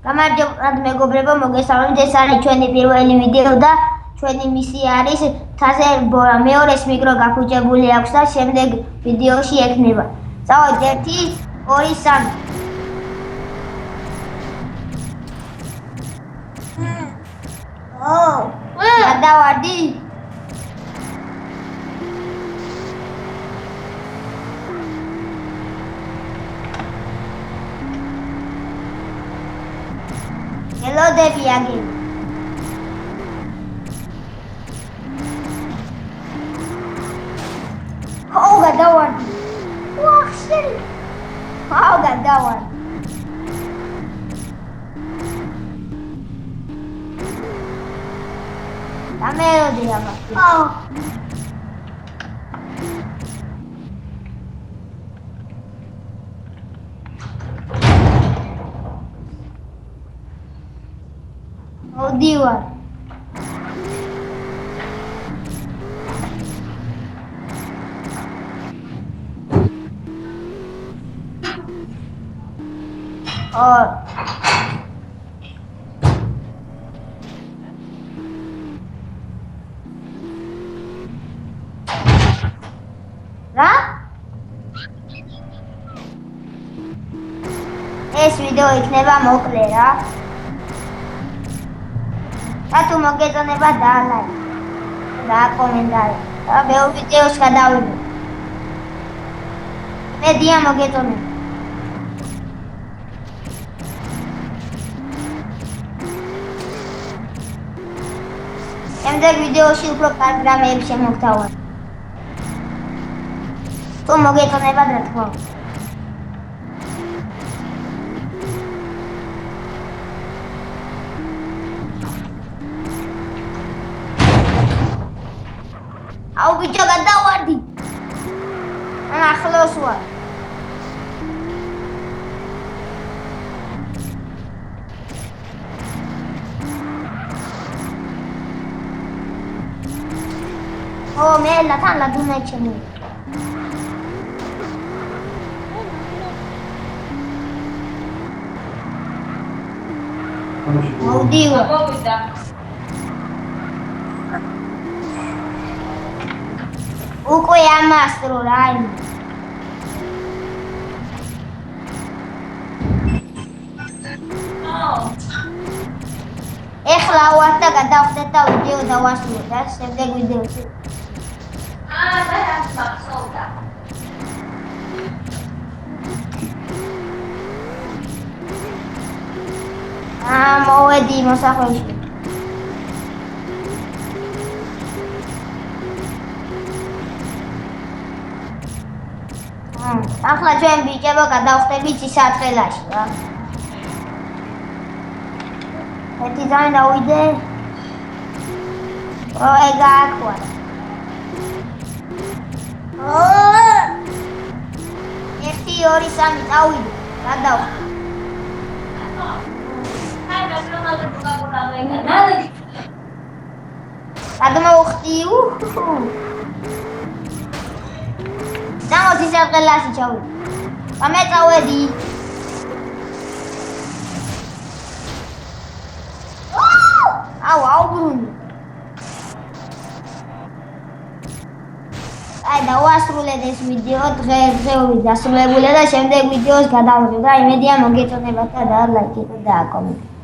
გამარჯობათ მეგობრებო, მოგესალმებით. ეს არის ჩვენი პირველი ვიდეო და ჩვენი მისია არის თაზე ბორა. მეორეს მიკრო გაფუჭებული აქვს და შემდეგ ვიდეოში ექნება. წავედით 1 2 3. გადავარდი. ელოდები აგები. გადავარდი. ვახშელი. გადავარდი. გამელოდი აბა. მოდივარ. რა? ეს ვიდეო იქნება მოკლე რა. თუ მოგეწონება და ლაიქ და კომენტარი და მეორე ვიდეოს გადავიდე. მედია მოგეწონება. შემდეგ ვიდეოში უფრო კარგ რამეებს შემოგთავაზ. თუ მოგეწონება რა თქმა უნდა. აუ ბიჭო გადავარდი. ახლოს ვარ. მე ლათან ლადუნა ჩემი. მოდივა. უკვე ამასტრო რა იმ. ეხლა ვარ და გადავხდეთ და ვიდეო დავასრულოთ და შემდეგ ვიდეოში. მოვედი მოსახლეში. ახლა ჩვენ ბიჭებო გადავხდებით სისაწყელაში რა. ერთი ძაინ დავიდე. ეგა აქვია. 1 2 3 წავიდე. გადავხდე. გადმოვხდი. დამოდი საღელასი ჩავიდე. გამეწავედი. აუბრუნდი. დავასრულეთ ეს ვიდეო. დღეობით დასრულებულია და შემდეგ ვიდეოს გადავიდე და იმედია მოგეწონებათ და ლაიქით და კომენტარით.